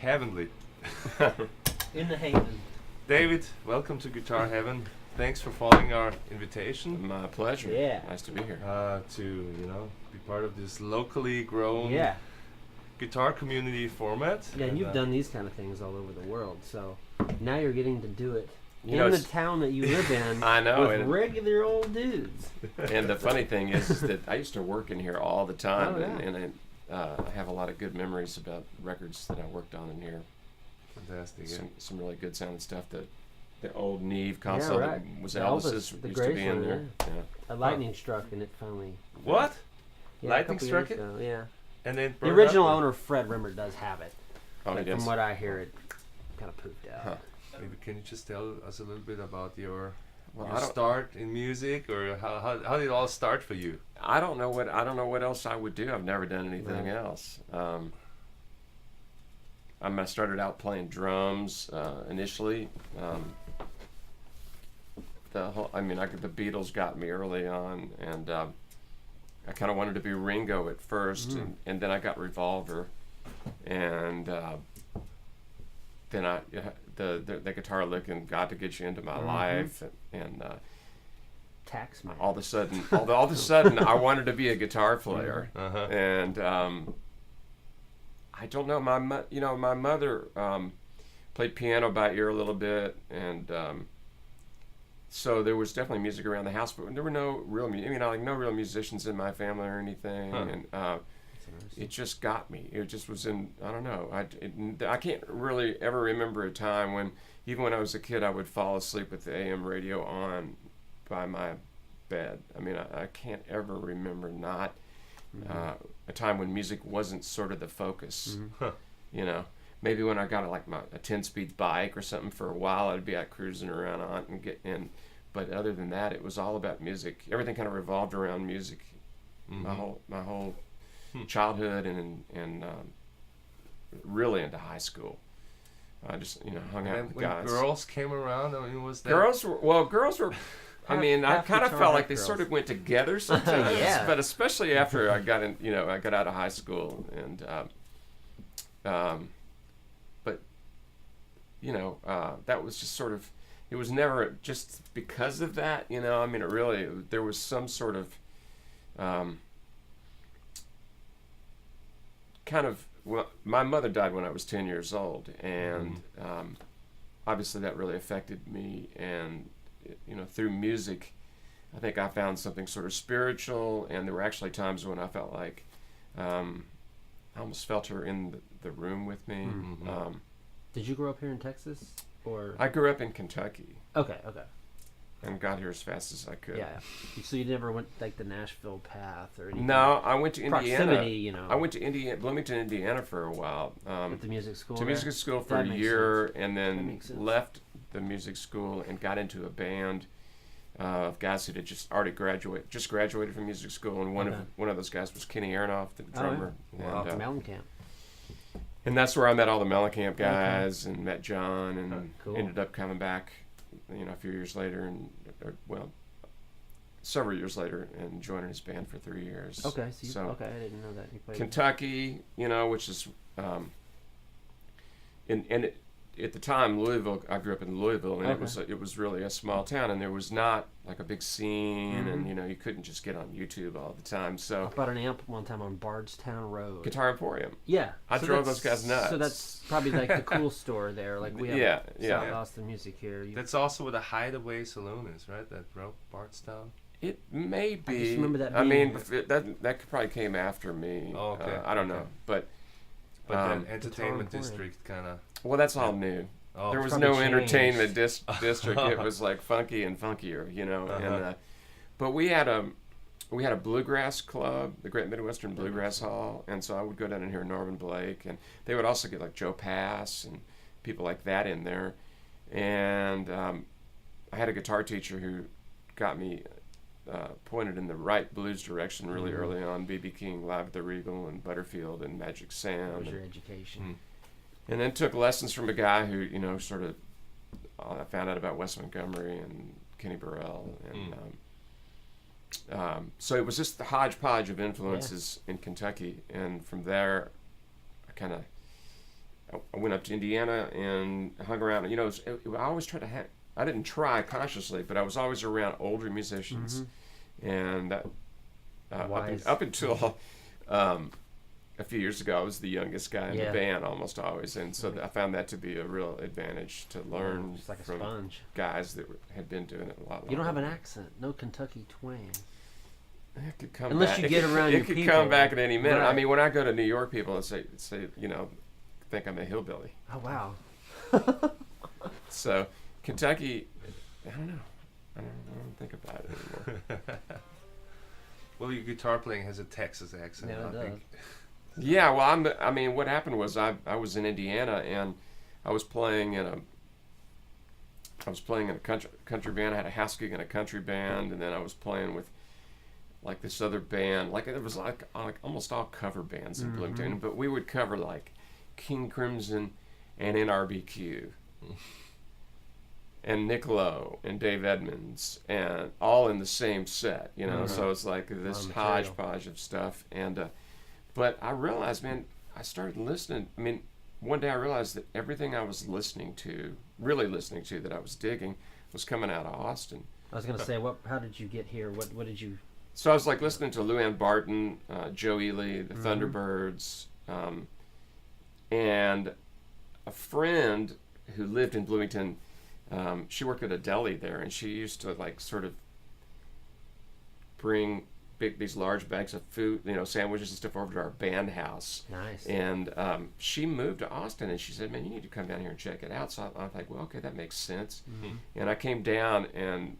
heavenly. In the haven. David, welcome to Guitar Heaven. Thanks for following our invitation. My pleasure. Yeah. Nice to be here. To be part of this locally grown Yeah. guitar community format. Yeah, and you've done these kind of things all over the world, so now you're getting to do it You know, in the it's- town that you live in. I know, with and- regular old dudes. And the funny thing is that I used to work in here all the time, Oh, yeah. and I have a lot of good memories about records that I worked on in here. Fantastic. Yeah. Some really good sounding stuff. The old Neve console right. that was The Elvis's Elvis, the used to be in Graceland, there. Yeah. A lightning struck and it finally. What? Yeah, Lightning a couple struck years it? ago, yeah. And then The original owner, Fred Rimmer, does have it. Oh, But he does. from what I hear, it kind of pooped out. Huh. Maybe can you just tell us a little bit about your Well, your I don't- start in music, or how did it all start for you? I don't know what else I would do. I've never done anything else. I started out playing drums initially. The Beatles got me early on, and I kind of wanted to be Ringo at first, and then I got Revolver, and then the guitar licking got to get you into my life, and Tax man. all of a sudden I wanted to be a guitar player. Uh-huh. And I don't know, my mother played piano by ear a little bit, and so there was definitely music around the house, but there were no real no real musicians in my family or anything. Huh. And it just got me. It just was in, I don't know, I can't really ever remember a time when, even when I was a kid, I would fall asleep with the AM radio on by my bed. I mean, I can't ever remember not a time when music wasn't sort of the focus. Huh. Maybe when I got a 10-speed bike or something for a while, I'd be out cruising around on it and get in. But other than that, it was all about music. Everything kind of revolved around music. My whole childhood and really into high school. I just hung out And with when guys. girls came around, I mean, was that Girls were. I mean, I half kind of guitar, felt half like they girls. sort of went together sometimes. Yeah. But especially after I got in, I got out of high school, and but that was just sort of. It was never just because of that, I mean, there was some sort of well, my mother died when I was 10 years old, and obviously that really affected me. And through music, I think I found something sort of spiritual, and there were actually times when I felt like I almost felt her in the room with me. Did you grow up here in Texas? Or I grew up in Kentucky Okay. and got here as fast as I could. Yeah. So you never went like the Nashville path or anything? No, I went to Indiana. Proximity, I went to Bloomington, Indiana for a while. At the music school. To there? music school for That a makes year, sense. and That then makes sense. left the music school and got into a band of guys who had just graduated from music school, and one of those guys was Kenny Aronoff, the drummer. Wow. And, Mellencamp. and that's where I met all the Mellencamp guys and met John, and Cool. ended up coming back, a few years later, several years later, and joining his band for 3 years. Okay. Okay, I didn't know that. You played Kentucky, which is, at the time, Louisville. I grew up in Louisville, and it was really a small town, and there was not like a big scene, and you couldn't just get on YouTube all the time. I So bought an amp one time on Bardstown Road. Guitar Emporium. Yeah. I drove those guys nuts. So that's probably like the cool store there. Like we have Yeah. South Austin Music here. That's also where the Hideaway Saloon is, right? That broke Bardstown. It may be. I just remember that I being- mean, that probably came after me. Oh, okay. I don't know, but But that entertainment Guitar district kind of. well, that's all new. Oh, There was probably no changed. entertainment district. It was like funky and funkier, And but we had a bluegrass club, the Great Midwestern Bluegrass Hall, and so I would go down and hear Norman Blake, and they would also get like Joe Pass and people like that in there. And I had a guitar teacher who got me pointed in the right blues direction really early on. B.B. King, Live at the Regal, and Butterfield, and Magic Sam. That was your education. And then took lessons from a guy who, sort of, I found out about Wes Montgomery and Kenny Burrell. And so it was just the hodgepodge of influences in Kentucky. And from there, I kind of I went up to Indiana and hung around. You know, I always tried to have. I didn't try consciously, but I was always around older musicians, and that, up until a few years ago, I was the youngest guy in the band almost always, and so I found that to be a real advantage to learn just like a from sponge. guys that had been doing it a lot longer. You don't have an accent, no Kentucky twang. It could come Unless back. you get around your It could people. come back at any minute. Right. I mean, when I go to New York, people say you know, think I'm a hillbilly. Oh wow. So Kentucky, I don't know. I don't think about it anymore. Well, your guitar playing has a Texas accent. Yeah, it I does. think. Yeah, well, I mean, what happened was I was in Indiana and I was playing in a country band. I had a house gig in a country band, and then I was playing with like this other band. Like it was like almost all cover bands in Bloomington, but we would cover like King Crimson and NRBQ. And Nick Lowe and Dave Edmunds, and all in the same set, you know. So it's like this hodgepodge of stuff. And but I realized, man, I started listening. I mean, one day I realized that everything I was really listening to, that I was digging, was coming out of Austin. I was gonna say, how did you get here? What did you? So I was like listening to Luann Barton, Joe Ely, the Thunderbirds, and a friend who lived in Bloomington. She worked at a deli there, and she used to like sort of bring these large bags of food, you know, sandwiches and stuff over to our band house. Nice. And she moved to Austin, and she said, "Man, you need to come down here and check it out." So I was like, "Well, okay, that makes sense." And I came down, and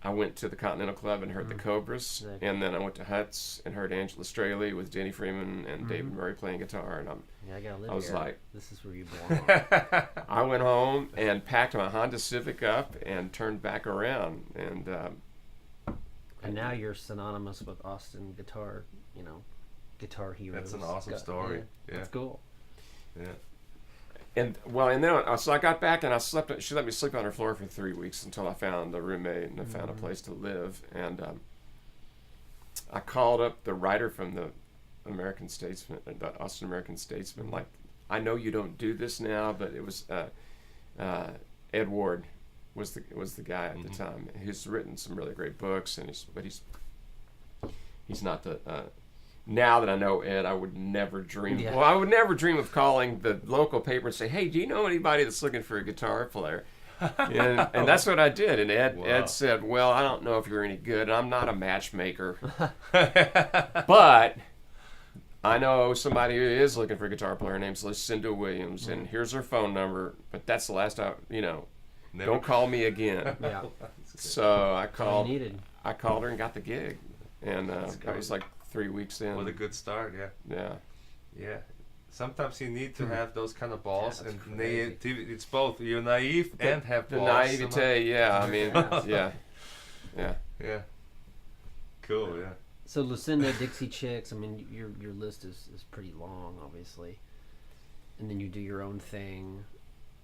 I went to the Continental Club and heard the Cobras, and then I went to Huts and heard Angela Straley with Denny Freeman and David Murray playing guitar, and I was here. like, this is where you belong. I went home and packed my Honda Civic up and turned back around, and now you're synonymous with Austin guitar, you know, guitar heroes. That's an awesome story. Yeah. That's cool. Yeah. And then so I got back and I slept. She let me sleep on her floor for 3 weeks until I found a roommate and I found a place to live. And I called up the writer from the American Statesman, the Austin American Statesman. Like, I know you don't do this now, but it was Ed Ward was the guy at the time who's written some really great books, and he's not the. Now that I know Ed, I would never dream. Yeah. Well, I would never dream of calling the local paper and say, "Hey, do you know anybody that's looking for a guitar player?" and that's what I did. And Ed said, "Well, I don't know if you're any good. I'm not a matchmaker, but I know somebody who is looking for a guitar player. Her name's Lucinda Williams, and here's her phone number. But that's the last time. Never. Don't call me again." Yeah. So I All called. you needed. I called her and got the gig, and I was like 3 weeks in. What a good start, yeah. Yeah. Yeah. Sometimes you need to have those kind of balls, Yeah, and that's crazy. naivety. It's both. You're naive and have The balls. naivete, yeah. I mean, yeah. Yeah. Cool, yeah. So Lucinda, Dixie Chicks. I mean, your list is pretty long, obviously. And then you do your own thing.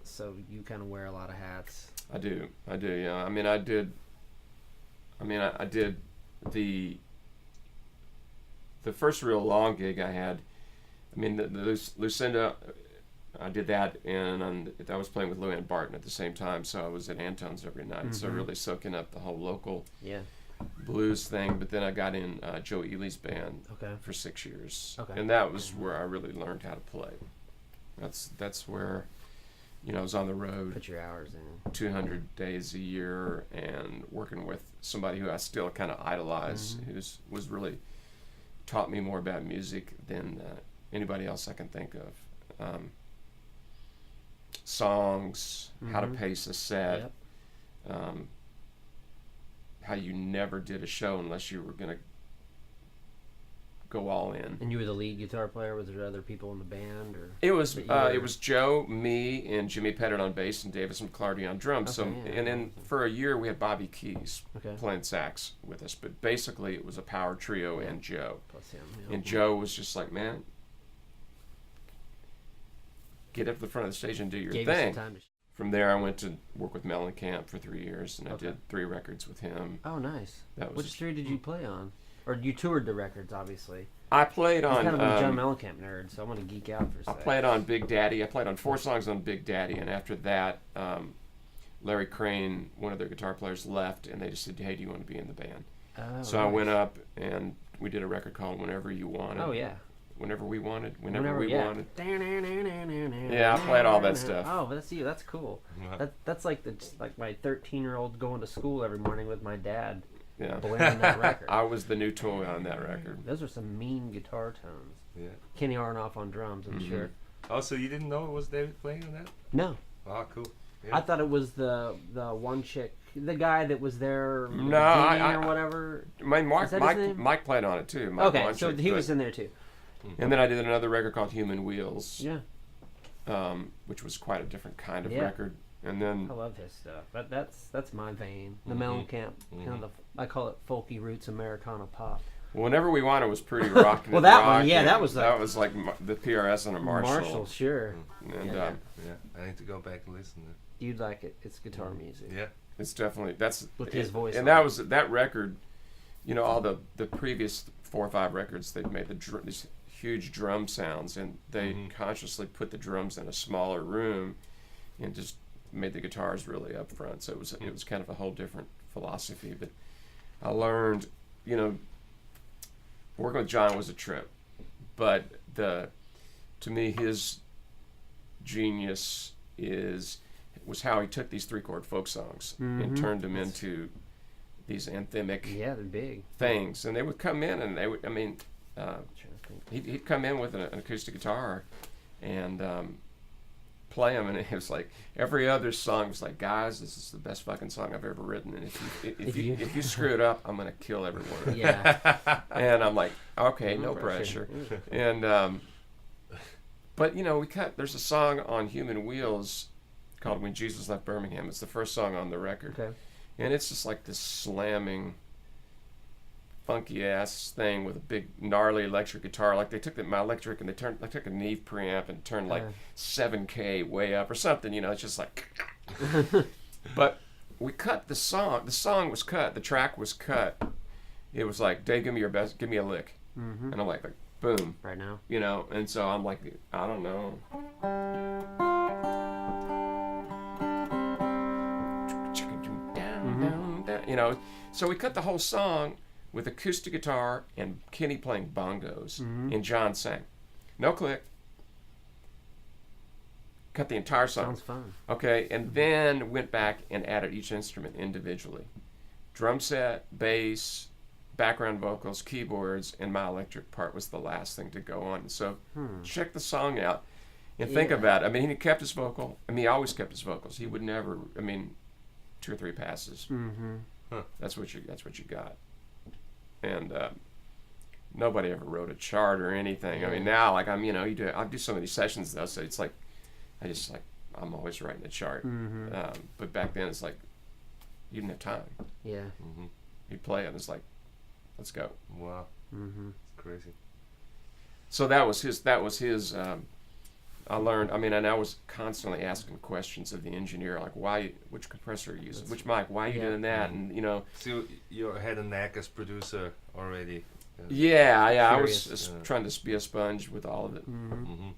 So you kind of wear a lot of hats. I do, yeah. I mean, I did the first real long gig I had. I mean, the Lucinda, I did that, and I was playing with Luann Barton at the same time, so I was at Anton's every night, so really soaking up the whole local blues thing. But then I got in Joe Ely's band for 6 years, and that was where I really learned how to play. That's where, I was on the road. Put your hours in. 200 days a year and working with somebody who I still kind of idolize, was really taught me more about music than anybody else I can think of. Songs, how to pace a set, how you never did a show unless you were going to go all in. And you were the lead guitar player? Was there other people in the band? Or It was Joe, me, and Jimmy Pettit on bass and Davis McClarty on drums. And then for a year we had Bobby Keys playing sax with us. But basically it was a power trio and Joe. Plus him. And Joe was just like, man, get up to the front of the stage and do your Gave thing. You some time to From there I went to work with Mellencamp for 3 years, and I did 3 records with him. Oh, nice. That was Which 3 did you play on? Or you toured the records, obviously. I played I'm on. kind of a John Mellencamp nerd, so I'm gonna geek out for a I sec. played on Big Daddy. I played on 4 songs on Big Daddy, and after that, Larry Crane, one of their guitar players, left, and they just said, "Hey, do you want to be in the band?" Oh, So I went up, and we did a record called "Whenever You Wanted." Oh yeah. Whenever we wanted. Whenever we yeah. wanted. Yeah, Yeah, I played all that stuff. Oh, that's you. That's cool. Yeah. That's like my 13-year-old going to school every morning with my dad, Yeah. blaring that record. I was the new toy on that record. Those are some mean guitar tones. Yeah. Kenny Aronoff on drums, I'm Mhm. sure. Oh, so you didn't know it was David playing on that? No, Oh, cool. Yeah. I thought it was the one chick, the guy that was there, No, I- or whatever. My Is that his name? Mike played on it too. Mike Okay, Wanchik, so he but- was in there too. And then I did another record called Human Wheels, Yeah, which was quite a different kind of Yeah. record. And then I love his stuff. That's my vein. The Mhm. Mellencamp, kind of the, I call it folky roots Americana pop. Whenever We Wanted was pretty rocking. Well, that one, yeah, that was like the PRS on a Marshall. Sure. And Yeah. Yeah, I need to go back and listen. You'd like it. It's guitar music. Yeah. it's definitely that's With his voice And on that it. was that record. You know, all the previous 4 or 5 records, they've made these huge drum sounds, and they Mhm. consciously put the drums in a smaller room, and just made the guitars really up front. So it was kind of a whole different philosophy. But I learned, you know, working with John was a trip, but to me his genius was how he took these 3-chord folk songs and Mhm. turned them into these anthemic Yeah, they're big. things, and they would come in, and they would. I mean, I'm trying to think. he'd come in with an acoustic guitar, and play them, and it was like every other song was like, "Guys, this is the best fucking song I've ever written, and if you screw it up, I'm gonna kill every one of you." Yeah. And I'm like, "Okay, no No pressure." pressure. And but you know, there's a song on Human Wheels called "When Jesus Left Birmingham." It's the first song on the record. Okay. And it's just like this slamming, funky ass thing with a big gnarly electric guitar. Like they took my electric and they took a Neve preamp and turned like 7K way up or something. You know, it's just like. But we cut the song. The song was cut. The track was cut. It was like, "Dave, give me your best. Give me a lick." Mm-hmm. And I'm like, boom. Right now. You know, and so I'm like, I don't know. You know, so we cut the whole song with acoustic guitar and Kenny playing bongos, and John sang. No click. Cut the entire song. Sounds fun. Okay, and then went back and added each instrument individually. Drum set, bass, background vocals, keyboards, and my electric part was the last thing to go on. So check the song out and think Yeah. about it. I mean, he kept his vocal. I mean, he always kept his vocals. He would never, 2 or 3 passes. Mm-hmm. That's what you got. And nobody ever wrote a chart or anything. I mean, now, like, I do so many sessions though, so it's like, I'm always writing a chart. Mm-hmm. But back then, it's like, you didn't have time. Yeah. Mm-hmm. You'd play it, and it's like, let's go. Wow, Mm-hmm. it's crazy. So that was his. I learned. I mean, and I was constantly asking questions of the engineer, like, which compressor are you using, which mic, why are you Yeah. doing that, and you know. So you had a knack as producer already. Yeah. I Curious. was trying to be a sponge with all of it. Mm-hmm. Mm-hmm.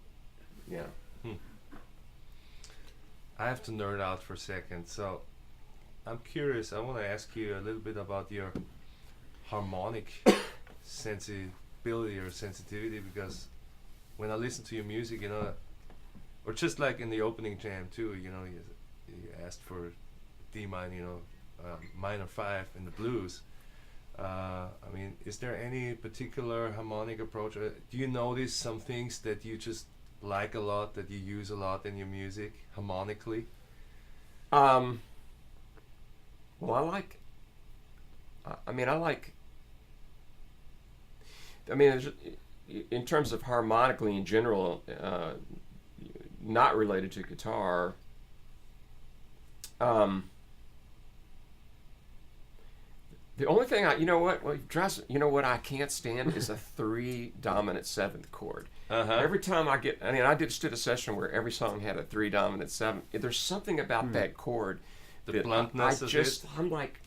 Yeah. I have to nerd out for a second. So I'm curious. I want to ask you a little bit about your harmonic sensibility or sensitivity, because when I listen to your music, you know, or just like in the opening jam too, you know, you asked for D minor, you know, minor 5 in the blues. I mean, is there any particular harmonic approach? Do you notice some things that you just like a lot, that you use a lot in your music harmonically? Well, I like. there's- in terms of harmonically in general, not related to guitar. The only thing you know what I can't stand is a 3 dominant 7th chord. Every time I just did a session where every song had a 3 dominant 7th. There's something about that chord. The that bluntness of it. I'm like,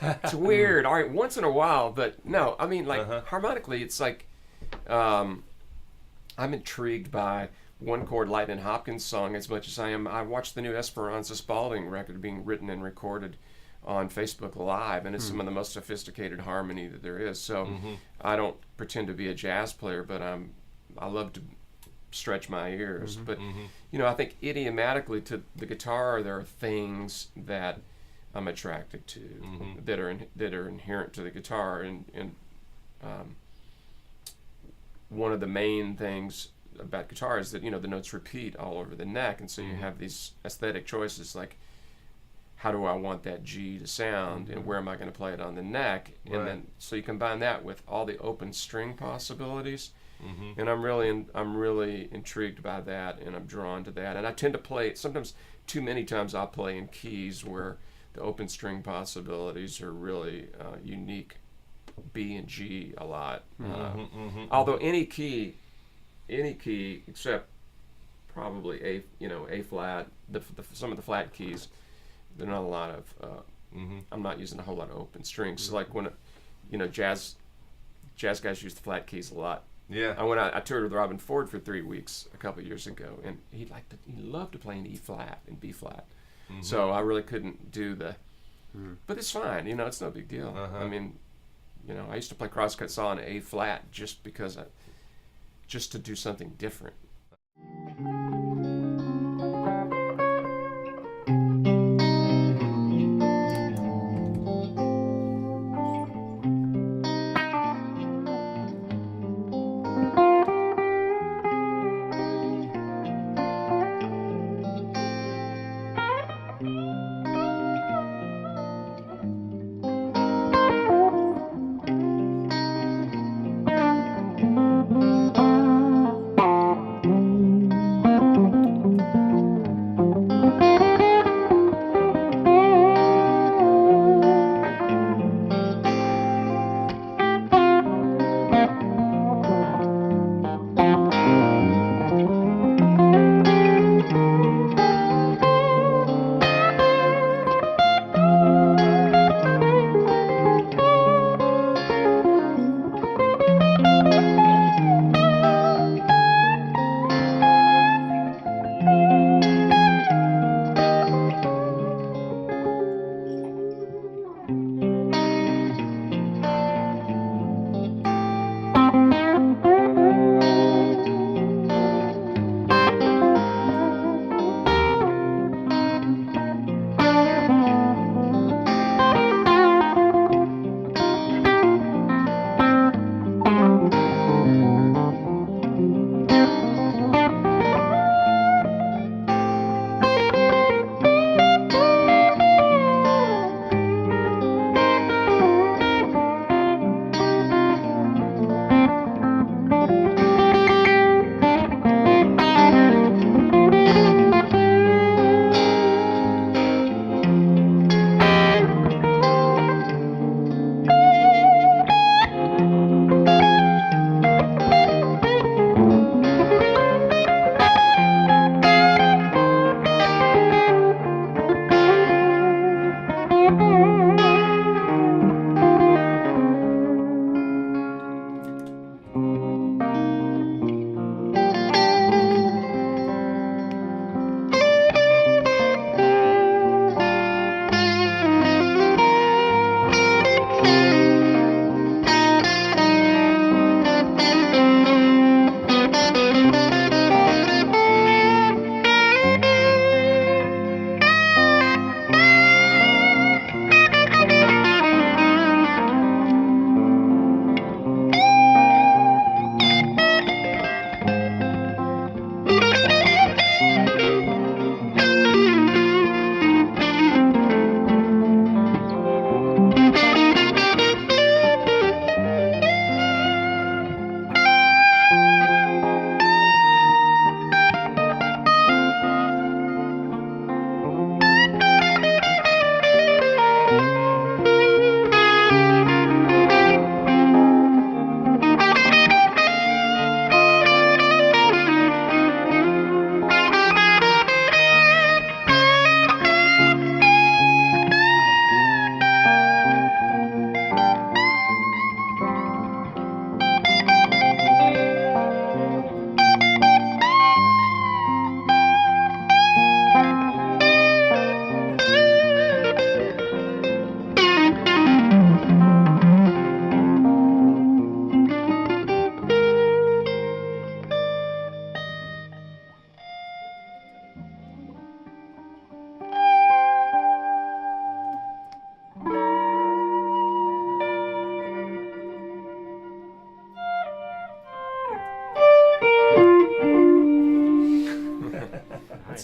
it's weird. All right, once in a while, but no, I mean, like, harmonically, it's like, I'm intrigued by one chord Lightning Hopkins song as much as I am. I watched the new Esperanza Spalding record being written and recorded on Facebook Live, and it's some of the most sophisticated harmony that there is. So I don't pretend to be a jazz player, but I love to stretch my ears. But you know, I think idiomatically to the guitar, there are things that I'm attracted to that are inherent to the guitar, and one of the main things about guitar is that, you know, the notes repeat all over the neck, and so you have these aesthetic choices like, how do I want that G to sound, and where am I going to play it on the neck, and then so you combine that with all the open string possibilities, and I'm really intrigued by that, and I'm drawn to that, and I tend to play sometimes too many times. I'll play in keys where the open string possibilities are really unique. B and G a lot. Although any key except probably A flat, some of the flat keys, they're not a lot of. I'm not using a whole lot of open strings. So like when, jazz guys use the flat keys a lot. Yeah. I toured with Robin Ford for 3 weeks a couple of years ago, and he loved to play in E flat and B flat. So I really couldn't do the. But it's fine. It's no big deal. I mean. I used to play crosscut saw in A flat just to do something different.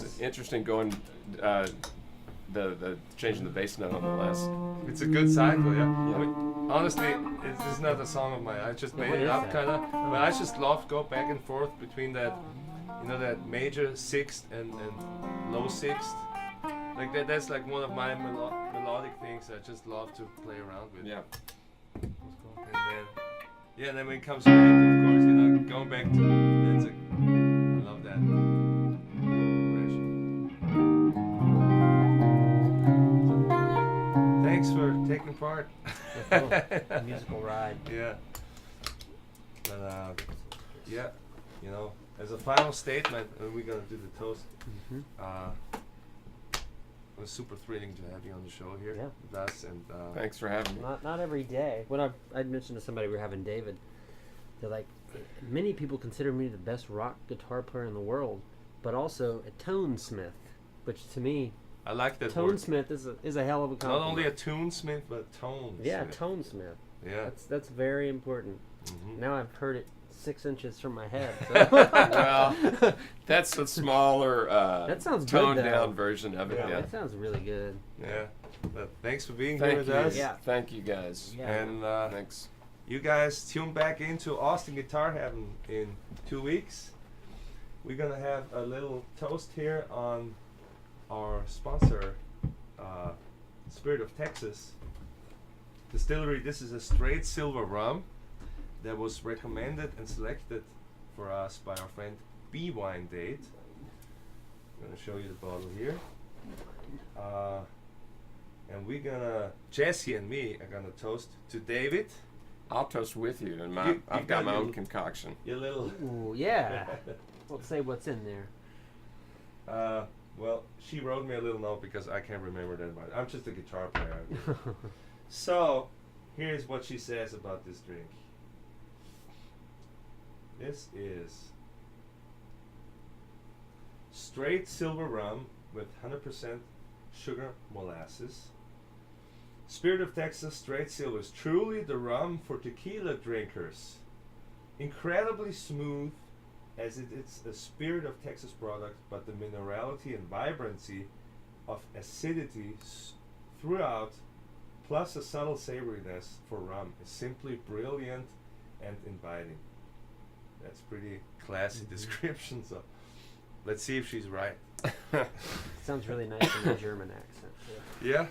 It's interesting going the changing the bass note on the last. It's a good cycle, yeah. Yeah. I mean, honestly, it's not a song of mine. I just made What it is up, that? kind of. But I just love go back and forth between that, that major sixth and low sixth. Like that's like one of my melodic things I just love to play around with. Yeah. And then when it comes back, of course, going back to that's I love that. Thanks for taking part. A musical ride. Yeah. But yeah, as a final statement, we're gonna do the toast. It was super thrilling to have you on the show here with us, and Thanks for having me. Not every day. When I'd mentioned to somebody we were having David, they're like, many people consider me the best rock guitar player in the world, but also a tonesmith, which to me, I like that word. tonesmith is a hell of a compliment. Not only a tunesmith, but a tonesmith. Yeah, tonesmith. Yeah. That's very important. Mhm. Now I've heard it 6 inches from my head. So. Well, that's a smaller, That sounds good, toned though. down version of it. Yeah. Yeah. That sounds really good. Yeah. But thanks for being Thank here with you. us. Yeah. Thank you guys. Yeah. And Thanks. you guys tune back into Austin Guitar Heaven in 2 weeks. We're gonna have a little toast here on our sponsor, Spirit of Texas Distillery. This is a straight silver rum that was recommended and selected for us by our friend B Wine Date. I'm gonna show you the bottle here. And Jesse and me are gonna toast to David. I'll toast with you, and You I've got got my your- own concoction. Your little. Ooh, yeah. We'll say what's in there. Well, she wrote me a little note because I can't remember that much. I'm just a guitar player. So, here's what she says about this drink. This is straight silver rum with 100% sugar molasses. Spirit of Texas Straight Silver is truly the rum for tequila drinkers. Incredibly smooth, as it's a Spirit of Texas product, but the minerality and vibrancy of acidity throughout, plus a subtle savoriness for rum, is simply brilliant and inviting. That's pretty classy description, so let's see if she's right. Sounds really nice in a German accent. Yeah?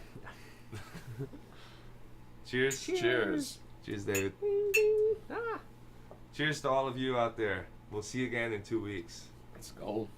Cheers. Cheers. Cheers, David. Ah. Cheers to all of you out there. We'll see you again in 2 weeks. Let's go.